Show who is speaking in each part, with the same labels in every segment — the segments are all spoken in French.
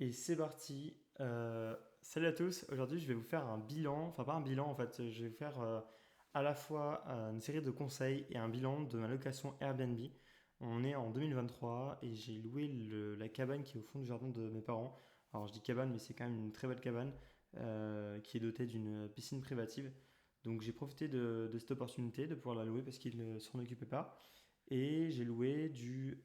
Speaker 1: Et c'est parti. Salut à tous. Aujourd'hui, je vais vous faire un bilan. Enfin, pas un bilan en fait. Je vais vous faire à la fois une série de conseils et un bilan de ma location Airbnb. On est en 2023 et j'ai loué la cabane qui est au fond du jardin de mes parents. Alors, je dis cabane, mais c'est quand même une très belle cabane qui est dotée d'une piscine privative. Donc, j'ai profité de cette opportunité de pouvoir la louer parce qu'ils ne s'en occupaient pas. Et j'ai loué du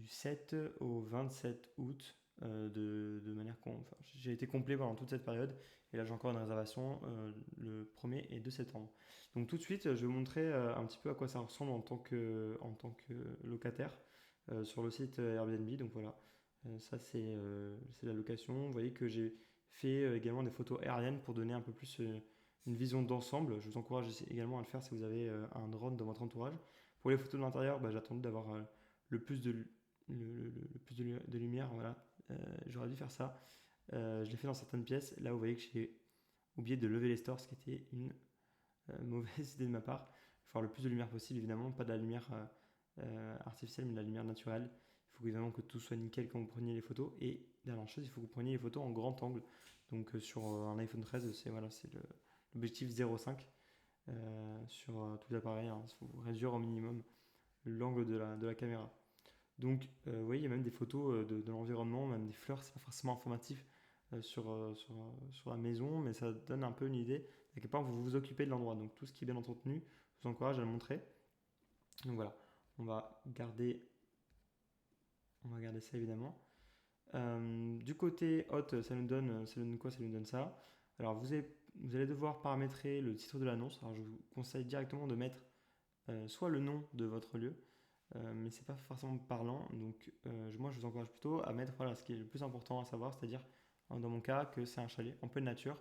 Speaker 1: 7 au 27 août de manière enfin, j'ai été complet pendant toute cette période et là j'ai encore une réservation le 1er et 2 septembre. Donc tout de suite je vais vous montrer un petit peu à quoi ça ressemble en tant que locataire sur le site Airbnb. Donc voilà. Ça c'est la location. Vous voyez que j'ai fait également des photos aériennes pour donner un peu plus une vision d'ensemble. Je vous encourage également à le faire si vous avez un drone dans votre entourage. Pour les photos de l'intérieur, bah, j'attendais d'avoir le plus le plus de lumière. Voilà. J'aurais dû faire ça. Je l'ai fait dans certaines pièces. Là, vous voyez que j'ai oublié de lever les stores, ce qui était une mauvaise idée de ma part. Il faut avoir le plus de lumière possible, évidemment, pas de la lumière artificielle, mais de la lumière naturelle. Il faut évidemment que tout soit nickel quand vous preniez les photos. Et dernière chose, il faut que vous preniez les photos en grand angle. Donc sur un iPhone 13, c'est l'objectif 0,5 sur tout l'appareil. Il faut réduire au minimum l'angle de la caméra. Donc, vous voyez, il y a même des photos de l'environnement, même des fleurs, c'est pas forcément informatif sur la maison, mais ça donne un peu une idée à quel point vous vous occupez de l'endroit. Donc, tout ce qui est bien entretenu, je vous encourage à le montrer. Donc voilà, on va garder, on va garder ça évidemment. Du côté hôte, ça nous donne quoi? Ça nous donne ça. Alors, vous allez devoir paramétrer le titre de l'annonce. Alors, je vous conseille directement de mettre soit le nom de votre lieu, mais c'est pas forcément parlant. Donc, moi, je vous encourage plutôt à mettre voilà, ce qui est le plus important à savoir, c'est-à-dire, dans mon cas, que c'est un chalet en pleine nature,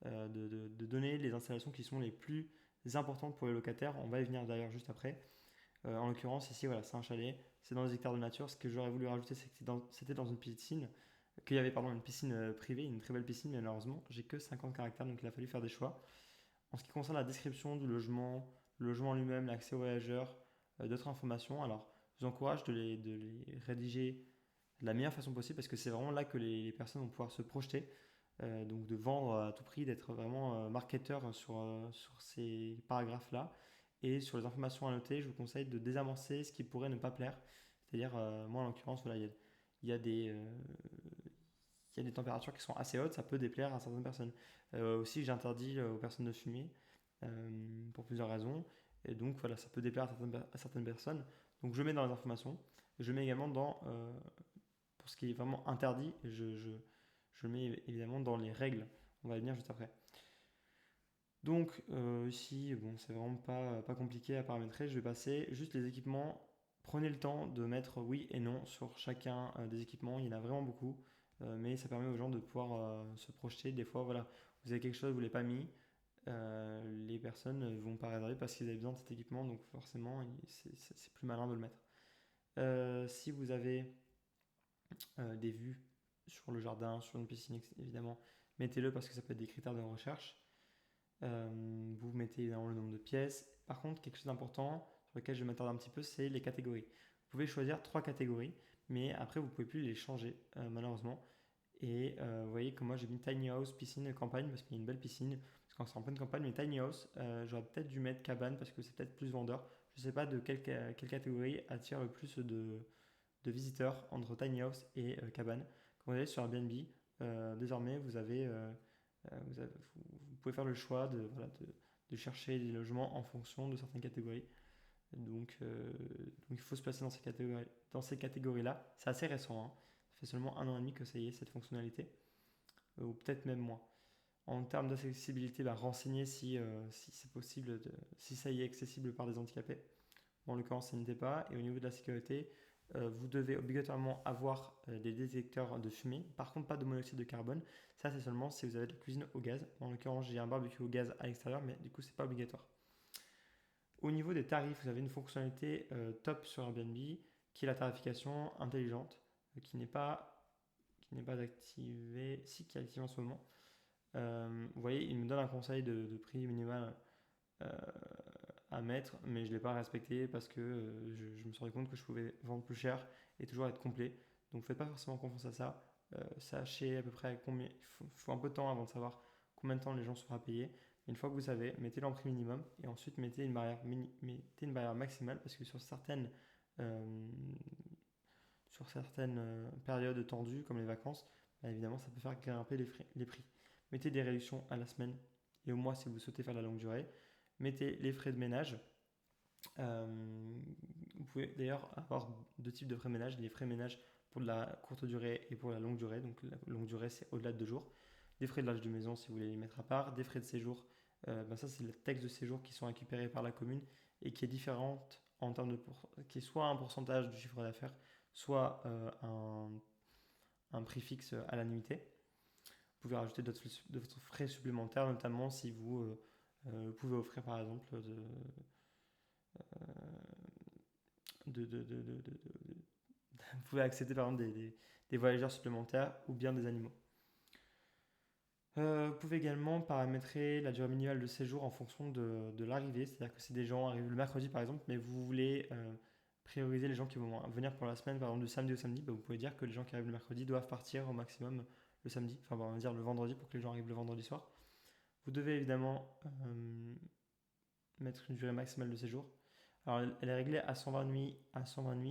Speaker 1: de donner les installations qui sont les plus importantes pour les locataires. On va y venir d'ailleurs juste après. En l'occurrence, ici, voilà, c'est un chalet, c'est dans des hectares de nature. Ce que j'aurais voulu rajouter, c'est que c'était dans une piscine, qu'il y avait pardon, une piscine privée, une très belle piscine, mais malheureusement, j'ai que 50 caractères, donc il a fallu faire des choix. En ce qui concerne la description du logement, le logement en lui-même, l'accès aux voyageurs, d'autres informations, alors je vous encourage de les rédiger de la meilleure façon possible parce que c'est vraiment là que les personnes vont pouvoir se projeter. Donc de vendre à tout prix, d'être vraiment marketeur sur ces paragraphes-là. Et sur les informations à noter, je vous conseille de désamorcer ce qui pourrait ne pas plaire. C'est-à-dire, moi en l'occurrence, voilà, il y a des, il y a des températures qui sont assez hautes, ça peut déplaire à certaines personnes. Aussi, j'interdis aux personnes de fumer pour plusieurs raisons. Et donc, voilà, ça peut déplaire à certaines personnes. Donc, je mets dans les informations. Je mets également pour ce qui est vraiment interdit, je mets évidemment dans les règles. On va y venir juste après. Donc, ici, bon, c'est vraiment pas compliqué à paramétrer. Je vais passer juste les équipements. Prenez le temps de mettre oui et non sur chacun des équipements. Il y en a vraiment beaucoup, mais ça permet aux gens de pouvoir se projeter. Des fois, voilà, vous avez quelque chose, vous ne l'avez pas mis. Les personnes ne vont pas réserver parce qu'ils avaient besoin de cet équipement, donc forcément, c'est plus malin de le mettre. Si vous avez des vues sur le jardin, sur une piscine, évidemment, mettez-le parce que ça peut être des critères de recherche. Vous mettez évidemment le nombre de pièces. Par contre, quelque chose d'important sur lequel je vais m'attarder un petit peu, c'est les catégories. Vous pouvez choisir trois catégories, mais après, vous ne pouvez plus les changer, malheureusement. Et vous voyez que moi, j'ai mis tiny house, piscine, campagne, parce qu'il y a une belle piscine. Parce que quand c'est en pleine campagne, mais tiny house, j'aurais peut-être dû mettre cabane, parce que c'est peut-être plus vendeur. Je ne sais pas de quelle catégorie attire le plus de visiteurs entre tiny house et cabane. Quand vous allez sur Airbnb, désormais, vous pouvez faire le choix de chercher des logements en fonction de certaines catégories. Donc il faut se placer dans ces catégories-là. C'est assez récent, hein. Ça fait seulement 1 an et demi que ça y est, cette fonctionnalité, ou peut-être même moins. En termes d'accessibilité, bah, renseignez si c'est possible, si ça y est accessible par des handicapés. Bon, en l'occurrence, ça n'était pas. Et au niveau de la sécurité, vous devez obligatoirement avoir des détecteurs de fumée. Par contre, pas de monoxyde de carbone. Ça, c'est seulement si vous avez de la cuisine au gaz. En l'occurrence, j'ai un barbecue au gaz à l'extérieur, mais du coup, c'est pas obligatoire. Au niveau des tarifs, vous avez une fonctionnalité top sur Airbnb qui est la tarification intelligente, qui n'est pas activée, si qui est activée en ce moment. Vous voyez, il me donne un conseil de prix minimal euh, à mettre, mais je ne l'ai pas respecté parce que je me suis rendu compte que je pouvais vendre plus cher et toujours être complet. Donc faites pas forcément confiance à ça. Sachez à peu près combien, il faut un peu de temps avant de savoir combien de temps les gens seront à payer. Une fois que vous savez, mettez-le en prix minimum et ensuite mettez une barrière maximale parce que euh, sur certaines périodes tendues comme les vacances, bah, évidemment ça peut faire grimper les prix. Mettez des réductions à la semaine et au mois si vous souhaitez faire la longue durée. Mettez les frais de ménage. Vous pouvez d'ailleurs avoir deux types de frais de ménage. Les frais de ménage pour de la courte durée et pour la longue durée. Donc la longue durée c'est au-delà de 2 jours. Des frais de l'âge de maison si vous voulez les mettre à part. Des frais de séjour. Ça c'est le texte de séjour qui sont récupérés par la commune et qui est différente en termes qui est soit un pourcentage du chiffre d'affaires, soit un prix fixe à la nuitée. Vous pouvez rajouter d'autres frais supplémentaires, notamment si vous pouvez offrir par exemple vous pouvez accepter par exemple des voyageurs supplémentaires ou bien des animaux. Vous pouvez également paramétrer la durée minimale de séjour en fonction de l'arrivée, c'est-à-dire que si des gens arrivent le mercredi par exemple, mais vous voulez prioriser les gens qui vont venir pour la semaine, par exemple du samedi au samedi, bah, vous pouvez dire que les gens qui arrivent le mercredi doivent partir au maximum le samedi, enfin on va dire le vendredi pour que les gens arrivent le vendredi soir. Vous devez évidemment mettre une durée maximale de séjour. Alors elle est réglée à 120 nuits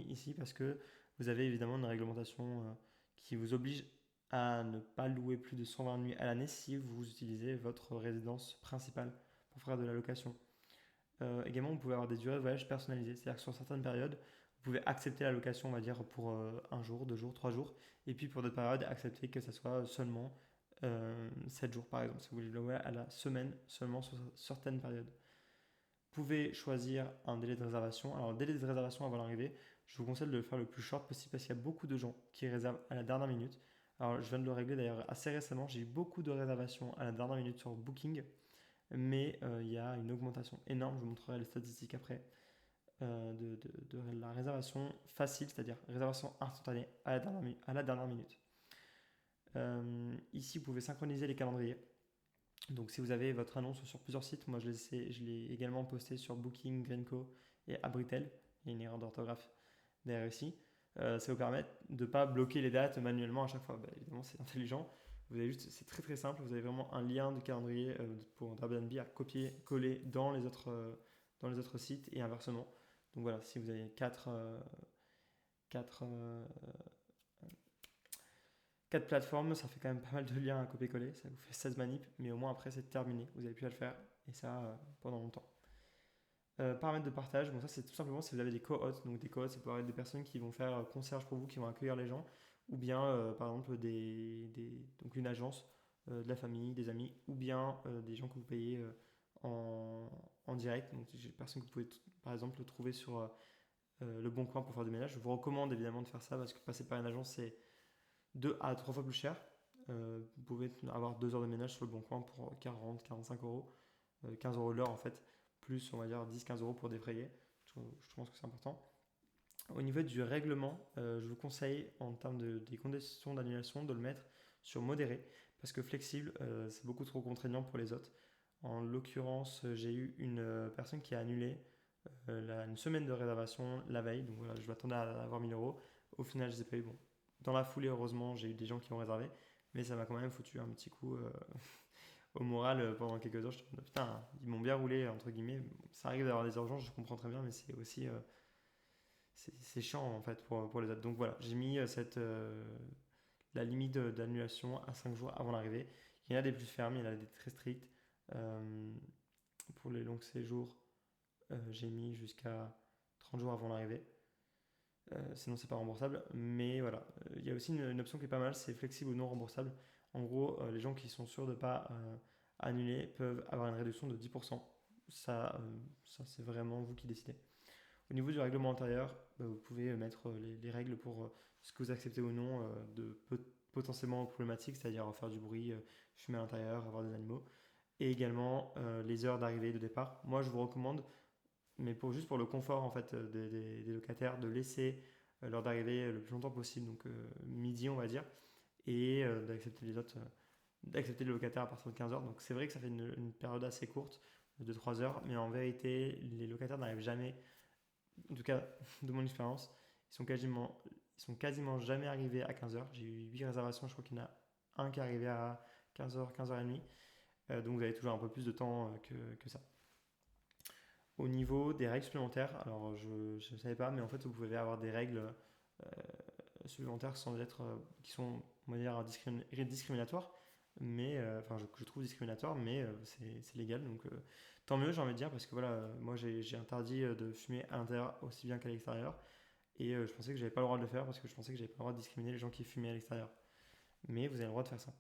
Speaker 1: ici parce que vous avez évidemment une réglementation qui vous oblige à ne pas louer plus de 120 nuits à l'année si vous utilisez votre résidence principale pour faire de la location. Également, vous pouvez avoir des durées de voyage personnalisées, c'est-à-dire que sur certaines périodes, vous pouvez accepter la location, on va dire, pour un jour, 2 jours, 3 jours, et puis pour d'autres périodes, accepter que ça soit seulement 7 jours, par exemple, si vous voulez louer à la semaine seulement sur certaines périodes. Vous pouvez choisir un délai de réservation. Alors, le délai de réservation avant l'arrivée, je vous conseille de le faire le plus short possible parce qu'il y a beaucoup de gens qui réservent à la dernière minute. Alors, je viens de le régler d'ailleurs assez récemment. J'ai eu beaucoup de réservations à la dernière minute sur Booking, mais il y a une augmentation énorme. Je vous montrerai les statistiques après de la réservation facile, c'est-à-dire réservation instantanée à la dernière minute. Ici, vous pouvez synchroniser les calendriers. Donc si vous avez votre annonce sur plusieurs sites, moi je l'ai également posté sur Booking, Greenco et Abritel. Il y a une erreur d'orthographe derrière ici. Ça vous permet de ne pas bloquer les dates manuellement à chaque fois. Bah, évidemment, c'est intelligent. C'est très très simple. Vous avez vraiment un lien de calendrier pour Airbnb à copier-coller dans les autres sites et inversement. Donc voilà, si vous avez 4 plateformes, ça fait quand même pas mal de liens à copier-coller, ça vous fait 16 manips, mais au moins après c'est terminé, vous avez pu à le faire, et ça pendant longtemps. Paramètres de partage, bon ça c'est tout simplement si vous avez des co-hôtes, donc des co-hôtes ça peut être des personnes qui vont faire concierge pour vous, qui vont accueillir les gens, ou bien par exemple donc une agence, de la famille, des amis, ou bien des gens que vous payez en direct, donc des personnes que vous pouvez par exemple trouver sur le bon coin pour faire du ménage. Je vous recommande évidemment de faire ça parce que passer par une agence c'est 2 à 3 fois plus cher. Vous pouvez avoir 2 heures de ménage sur le bon coin pour 40-45 euros, 15 euros l'heure en fait, plus on va dire 10-15 euros pour défrayer. Je pense que c'est important. Au niveau du règlement, je vous conseille en termes des conditions d'annulation de le mettre sur modéré parce que flexible, c'est beaucoup trop contraignant pour les autres. En l'occurrence, j'ai eu une personne qui a annulé une semaine de réservation la veille, donc voilà, je m'attendais à avoir 1000 euros. Au final, je les ai payés. Bon, dans la foulée, heureusement, j'ai eu des gens qui ont réservé, mais ça m'a quand même foutu un petit coup au moral pendant quelques heures. Je me dis, putain, ils m'ont bien roulé, entre guillemets. Ça arrive d'avoir des urgences, je comprends très bien, mais c'est aussi c'est chiant en fait pour les autres. Donc voilà, j'ai mis la limite d'annulation à 5 jours avant l'arrivée. Il y en a des plus fermes, il y en a des très strictes. Pour les longs séjours, j'ai mis jusqu'à 30 jours avant l'arrivée. Sinon, c'est pas remboursable. Mais voilà, il y a aussi une option qui est pas mal, c'est flexible ou non remboursable. En gros, les gens qui sont sûrs de ne pas annuler peuvent avoir une réduction de 10%. Ça c'est vraiment vous qui décidez. Au niveau du règlement intérieur, vous pouvez mettre les règles pour ce que vous acceptez ou non de potentiellement problématiques, c'est-à-dire faire du bruit, fumer à l'intérieur, avoir des animaux, et également les heures d'arrivée et de départ. Moi, je vous recommande, mais juste pour le confort en fait des locataires, de laisser l'heure d'arrivée le plus longtemps possible, donc midi on va dire, et d'accepter les locataires à partir de 15 heures. Donc c'est vrai que ça fait une période assez courte de 3 heures, mais en vérité, les locataires n'arrivent jamais, en tout cas de mon expérience, ils sont quasiment ils sont quasiment jamais arrivés à 15h. J'ai eu 8 réservations, je crois qu'il y en a un qui est arrivé à 15h, 15h30. Donc vous avez toujours un peu plus de temps que ça. Au niveau des règles supplémentaires, alors je ne savais pas, mais en fait vous pouvez avoir des règles supplémentaires sans être, qui sont, on va dire, discriminatoires, mais enfin je trouve discriminatoires, mais c'est légal, donc tant mieux j'ai envie de dire, parce que voilà, moi j'ai interdit de fumer à l'intérieur aussi bien qu'à l'extérieur, et je pensais que j'avais pas le droit de le faire parce que je pensais que j'avais pas le droit de discriminer les gens qui fumaient à l'extérieur, mais vous avez le droit de faire ça.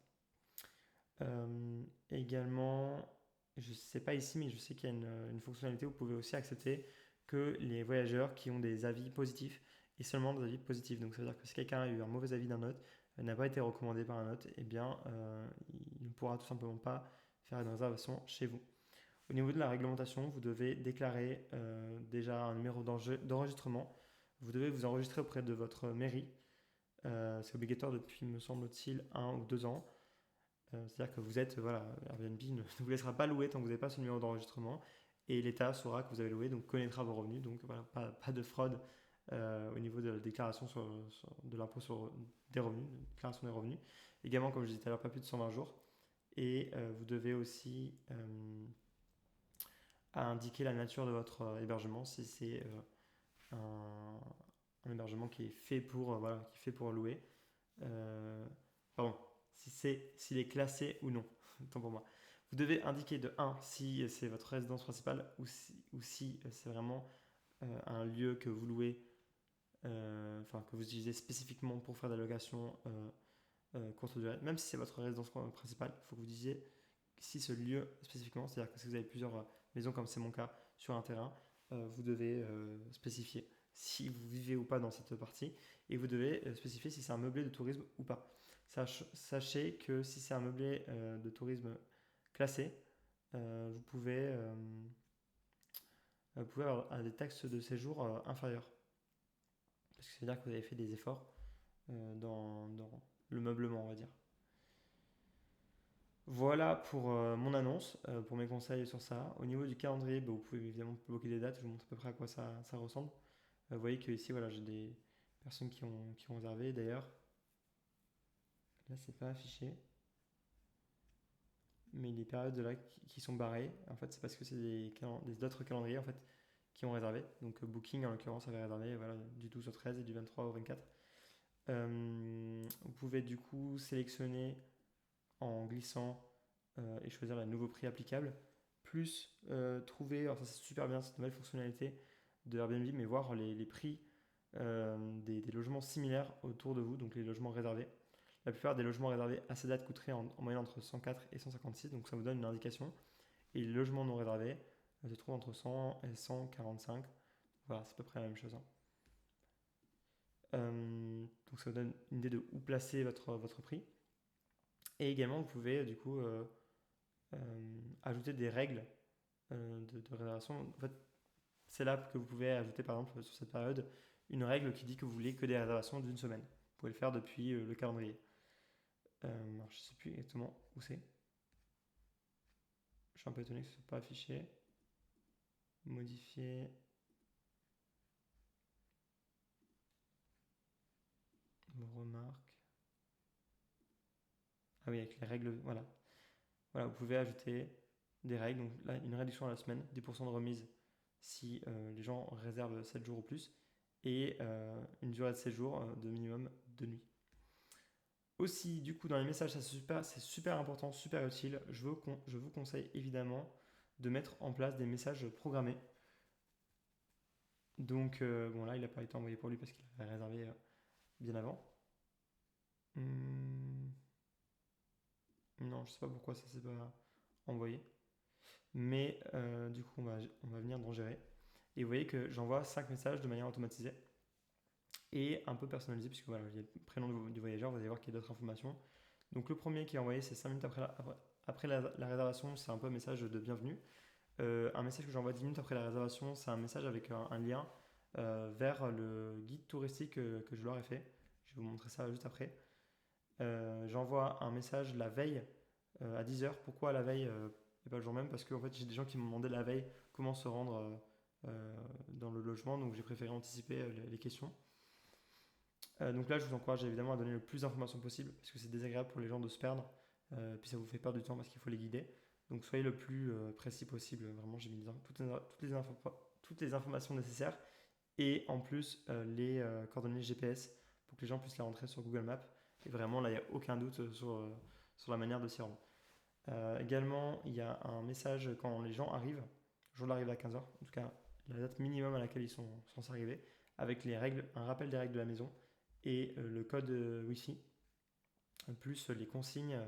Speaker 1: Également, je ne sais pas ici, mais je sais qu'il y a une fonctionnalité où vous pouvez aussi accepter que les voyageurs qui ont des avis positifs et seulement des avis positifs. Donc ça veut dire que si quelqu'un a eu un mauvais avis d'un hôte, n'a pas été recommandé par un hôte, eh bien il ne pourra tout simplement pas faire une réservation chez vous. Au niveau de la réglementation, vous devez déclarer déjà un numéro d'enregistrement. Vous devez vous enregistrer auprès de votre mairie. C'est obligatoire depuis, me semble-t-il, 1 ou 2 ans. C'est-à-dire que vous êtes, voilà, Airbnb ne vous laissera pas louer tant que vous n'avez pas ce numéro d'enregistrement et l'État saura que vous avez loué, donc connaîtra vos revenus. Donc voilà, pas de fraude au niveau de la déclaration de l'impôt sur des revenus, de déclaration des revenus. Également, comme je disais tout à l'heure, pas plus de 120 jours. Et vous devez aussi indiquer la nature de votre hébergement, si c'est un hébergement qui est fait pour, voilà, qui est fait pour louer. Pardon, s'il est classé ou non. Tant pour moi. Vous devez indiquer de 1 si c'est votre résidence principale ou si c'est vraiment un lieu que vous louez, enfin que vous utilisez spécifiquement pour faire des locations courte durée. Même si c'est votre résidence principale, il faut que vous disiez si ce lieu spécifiquement, c'est-à-dire que si vous avez plusieurs maisons comme c'est mon cas sur un terrain, vous devez spécifier si vous vivez ou pas dans cette partie et vous devez spécifier si c'est un meublé de tourisme ou pas. Sachez que si c'est un meublé de tourisme classé, vous pouvez avoir des taxes de séjour inférieures. Parce que ça veut dire que vous avez fait des efforts dans le meublement, on va dire. Voilà pour mon annonce, pour mes conseils sur ça. Au niveau du calendrier, vous pouvez évidemment bloquer des dates, je vous montre à peu près à quoi ça ressemble. Vous voyez que ici, voilà, j'ai des personnes qui ont réservé. D'ailleurs, là, c'est pas affiché. Mais les périodes de là qui sont barrées, en fait, c'est parce que c'est des autres calendriers en fait, qui ont réservé. Donc Booking, en l'occurrence, avait réservé voilà, du 12 au 13 et du 23 au 24. Vous pouvez du coup sélectionner en glissant et choisir le nouveau prix applicable, plus trouver, alors ça c'est super bien cette nouvelle fonctionnalité de Airbnb, mais voir les prix des logements similaires autour de vous, donc les logements réservés. La plupart des logements réservés à ces dates coûteraient en moyenne entre 104 et 156, donc ça vous donne une indication. Et les logements non réservés se trouvent entre 100 et 145. Voilà, c'est à peu près la même chose, hein. Donc ça vous donne une idée de où placer votre prix. Et également, vous pouvez du coup ajouter des règles de réservation. En fait, c'est là que vous pouvez ajouter, par exemple, sur cette période, une règle qui dit que vous voulez que des réservations d'une semaine. Vous pouvez le faire depuis le calendrier. Alors, je ne sais plus exactement où c'est. Je suis un peu étonné que ce ne soit pas affiché. Modifier. Vos remarques. Ah oui, avec les règles. Voilà. Voilà, vous pouvez ajouter des règles. Donc là, une réduction à la semaine, 10% de remise si les gens réservent 7 jours ou plus, et une durée de séjour de minimum 2 nuits. Aussi, du coup, dans les messages, c'est super important, super utile. Je vous conseille évidemment de mettre en place des messages programmés. Donc, bon, là, il n'a pas été envoyé pour lui parce qu'il avait réservé bien avant. Non, je sais pas pourquoi ça s'est pas envoyé. Mais du coup, on va venir dans gérer. Et vous voyez que j'envoie 5 messages de manière automatisée et un peu personnalisé, puisque voilà, il y a le prénom du voyageur, vous allez voir qu'il y a d'autres informations. Donc le premier qui est envoyé, c'est 5 minutes après la réservation, c'est un peu un message de bienvenue. Un message que j'envoie 10 minutes après la réservation, c'est un message avec un lien vers le guide touristique que je leur ai fait. Je vais vous montrer ça juste après. J'envoie un message la veille à 10h. Pourquoi la veille et pas le jour même? Parce que en fait, j'ai des gens qui m'ont demandé la veille comment se rendre dans le logement, donc j'ai préféré anticiper les questions. Donc là, je vous encourage évidemment à donner le plus d'informations possible parce que c'est désagréable pour les gens de se perdre. Puis ça vous fait perdre du temps parce qu'il faut les guider. Donc soyez le plus précis possible. Vraiment, j'ai mis toutes les informations nécessaires et en plus les coordonnées GPS pour que les gens puissent les rentrer sur Google Maps. Et vraiment, là, il n'y a aucun doute sur la manière de s'y rendre. Également, il y a un message quand les gens arrivent, le jour d'arrivée à 15h, en tout cas la date minimum à laquelle ils sont censés arriver, avec les règles, un rappel des règles de la maison et le code Wi-Fi, plus les consignes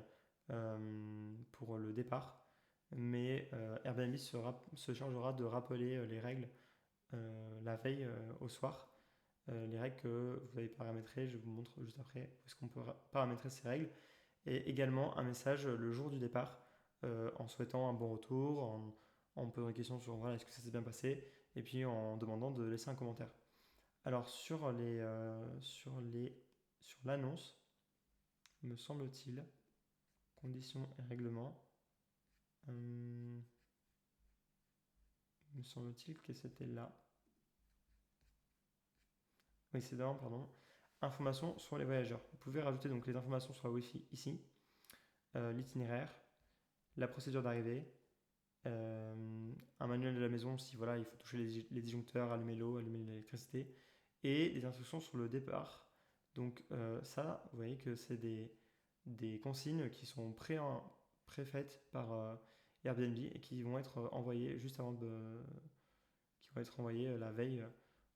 Speaker 1: pour le départ. Mais Airbnb se chargera de rappeler les règles la veille au soir. Les règles que vous avez paramétrées, je vous montre juste après où est-ce qu'on peut paramétrer ces règles. Et également un message le jour du départ en souhaitant un bon retour, en posant des questions sur voilà, est-ce que ça s'est bien passé, et puis en demandant de laisser un commentaire. Alors sur l'annonce, me semble-t-il, conditions et règlements, me semble-t-il que c'était là. Oui, c'est là, pardon. Informations sur les voyageurs. Vous pouvez rajouter donc les informations sur la Wi-Fi ici, l'itinéraire, la procédure d'arrivée, un manuel de la maison si voilà, il faut toucher les disjoncteurs, allumer l'eau, allumer l'électricité, et des instructions sur le départ. Donc ça, vous voyez que c'est des consignes qui sont préfaites par Airbnb et qui vont être envoyées juste avant qui vont être envoyées la veille.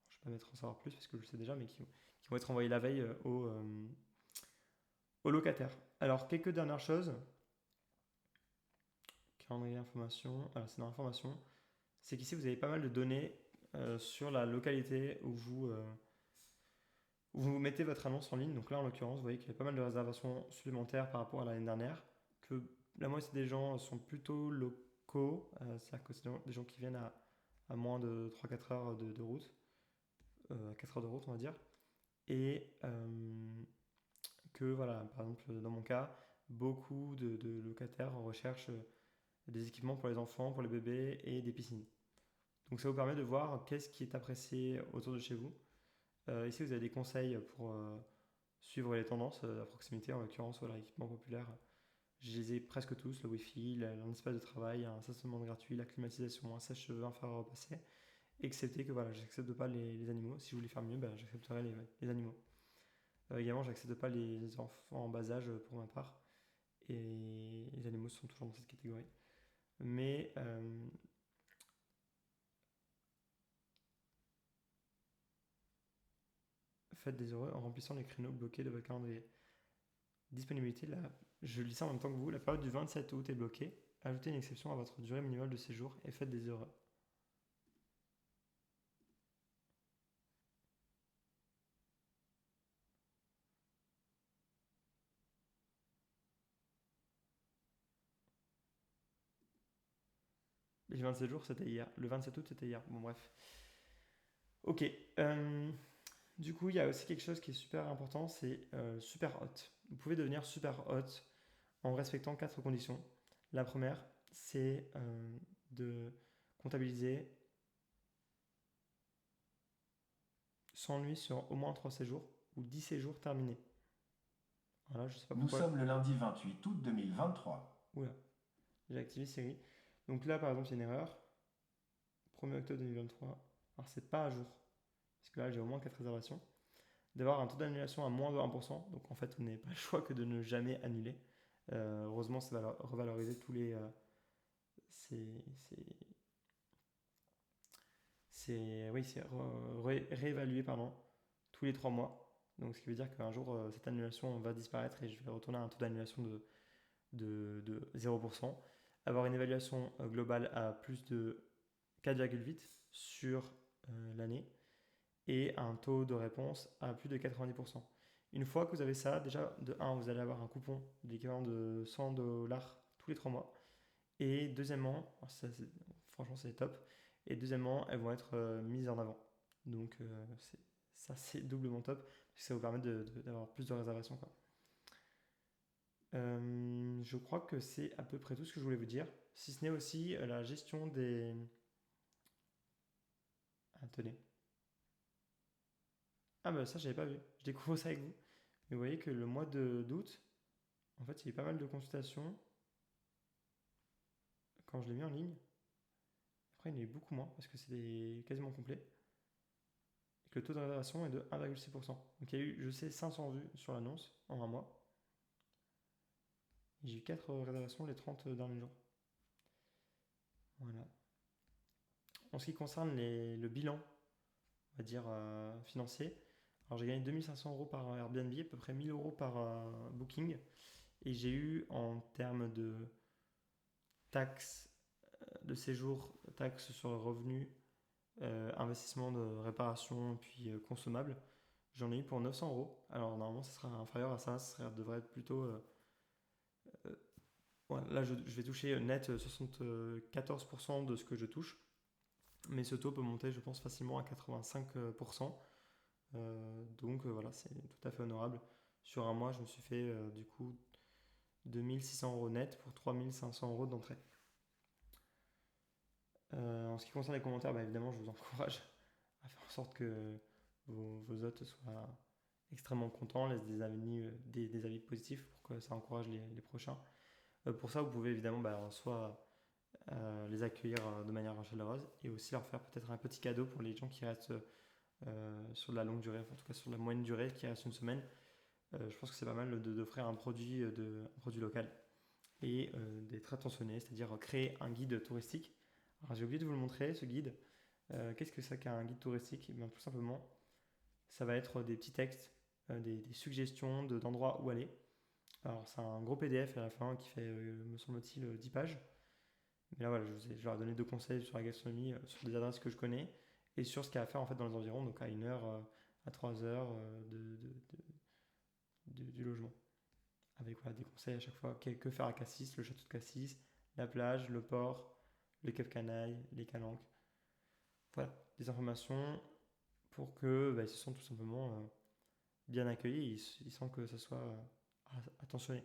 Speaker 1: Je ne vais pas mettre en savoir plus parce que je le sais déjà, mais qui vont être envoyées la veille aux locataires. Alors, quelques dernières choses. Calendrier information. Alors, c'est dans l'information. C'est qu'ici, vous avez pas mal de données sur la localité où vous mettez votre annonce en ligne. Donc là, en l'occurrence, vous voyez qu'il y a pas mal de réservations supplémentaires par rapport à l'année dernière, que la moitié des gens sont plutôt locaux, c'est-à-dire que c'est des gens qui viennent à moins de 3-4 heures de route, 4 heures de route, on va dire, et que, voilà, par exemple, dans mon cas, beaucoup de locataires recherchent des équipements pour les enfants, pour les bébés et des piscines. Donc ça vous permet de voir qu'est-ce qui est apprécié autour de chez vous. Ici, vous avez des conseils pour suivre les tendances à proximité, en l'occurrence, voilà, l'équipement populaire. Je les ai presque tous, le Wi-Fi, un espace de travail, un stationnement gratuit, la climatisation, un sèche-cheveux, un fer à repasser, excepté que voilà, j'accepte pas les animaux. Si je voulais faire mieux, bah, j'accepterais les animaux. Également, j'accepte pas les enfants en bas âge pour ma part, et les animaux sont toujours dans cette catégorie. Mais faites des heureux en remplissant les créneaux bloqués de votre calendrier. Disponibilité, là, je lis ça en même temps que vous. La période du 27 août est bloquée. Ajoutez une exception à votre durée minimale de séjour et faites des heureux. Les 27 jours, c'était hier. Le 27 août, c'était hier. Bon, bref. Ok. Du coup, il y a aussi quelque chose qui est super important, c'est super hot. Vous pouvez devenir super hot en respectant 4 conditions. La première, c'est de comptabiliser 100 nuits sur au moins 3 séjours ou 10 séjours terminés. Voilà, je sais pas
Speaker 2: Nous
Speaker 1: pourquoi.
Speaker 2: sommes le lundi 28 août 2023.
Speaker 1: Oula, j'ai activé Siri. Donc là, par exemple, c'est une erreur. 1er octobre 2023. Alors, c'est pas à jour. Parce que là, j'ai au moins 4 réservations. D'avoir un taux d'annulation à moins de 1%. Donc, en fait, vous n'avez pas le choix que de ne jamais annuler. Heureusement, ça va revaloriser tous les. C'est réévalué pardon, tous les 3 mois. Donc, ce qui veut dire qu'un jour, cette annulation va disparaître et je vais retourner à un taux d'annulation de 0%. Avoir une évaluation globale à plus de 4,8 sur l'année et un taux de réponse à plus de 90%. Une fois que vous avez ça, déjà de 1, vous allez avoir un coupon de l'équivalent de 100$ tous les 3 mois. Et deuxièmement, franchement c'est top, et deuxièmement, elles vont être mises en avant. Donc ça c'est doublement top, parce que ça vous permet d'avoir plus de réservations, quoi. Je crois que c'est à peu près tout ce que je voulais vous dire, si ce n'est aussi la gestion des... Ah, tenez. Ah bah ça, j'avais pas vu. Je découvre ça avec vous. Mais vous voyez que le mois d'août, en fait, il y a eu pas mal de consultations quand je l'ai mis en ligne. Après, il y en a eu beaucoup moins parce que c'était quasiment complet. Et que le taux de réservation est de 1,6%. Donc il y a eu, je sais, 500 vues sur l'annonce en un mois. Et j'ai eu 4 réservations les 30 derniers jours. Voilà. En ce qui concerne le bilan, on va dire financier, alors j'ai gagné 2500 € par Airbnb, à peu près 1000 € par Booking. Et j'ai eu en termes de taxes de séjour, taxes sur le revenu, investissement de réparation, puis consommable, j'en ai eu pour 900 €. Alors normalement, ça sera inférieur à ça, devrait être plutôt. Ouais, là, je vais toucher net 74% de ce que je touche, mais ce taux peut monter, je pense, facilement à 85%. Donc voilà, c'est tout à fait honorable. Sur un mois, je me suis fait du coup 2600 € net pour 3500 € d'entrée. En ce qui concerne les commentaires, bah, évidemment, je vous encourage à faire en sorte que vos hôtes soient extrêmement contents, laissent des avis positifs pour que ça encourage les prochains. Pour ça, vous pouvez évidemment soit les accueillir de manière chaleureuse et aussi leur faire peut-être un petit cadeau pour les gens qui restent sur de la longue durée, enfin, en tout cas sur la moyenne durée, qui reste une semaine. Je pense que c'est pas mal d'offrir un produit local et d'être attentionné, c'est-à-dire créer un guide touristique. Alors j'ai oublié de vous le montrer, ce guide. Qu'est-ce que c'est qu'un guide touristique? Eh bien, tout simplement, ça va être des petits textes, des suggestions d'endroits où aller. Alors c'est un gros PDF à la fin qui fait, me semble-t-il, 10 pages. Mais là voilà, je leur ai donné 2 conseils sur la gastronomie, sur des adresses que je connais et sur ce qu'il y a à faire en fait dans les environs, donc à 1 heure, à 3 heures du logement. Avec voilà, des conseils à chaque fois, que faire à Cassis, le château de Cassis, la plage, le port, le Cap Canaille, les Calanques. Voilà, des informations pour que ils se sentent tout simplement bien accueillis, ils sentent que ça soit attentionné.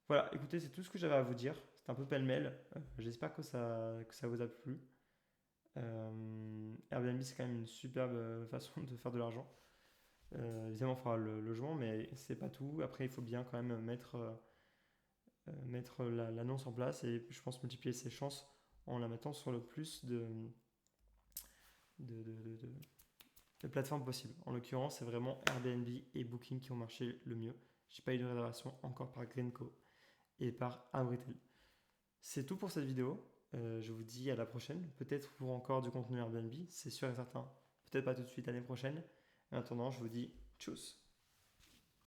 Speaker 1: Voilà, écoutez, c'est tout ce que j'avais à vous dire. C'est un peu pêle-mêle. J'espère que ça vous a plu. Airbnb, c'est quand même une superbe façon de faire de l'argent. Évidemment, il faudra le logement, mais c'est pas tout. Après, il faut bien quand même mettre l'annonce en place et je pense multiplier ses chances en la mettant sur le plus de, de, de, de- de plateformes possibles. En l'occurrence, c'est vraiment Airbnb et Booking qui ont marché le mieux. J'ai pas eu de réservation encore par Greenco et par Abritel. C'est tout pour cette vidéo. Je vous dis à la prochaine. Peut-être pour encore du contenu Airbnb, c'est sûr et certain. Peut-être pas tout de suite l'année prochaine. En attendant, je vous dis tchuss.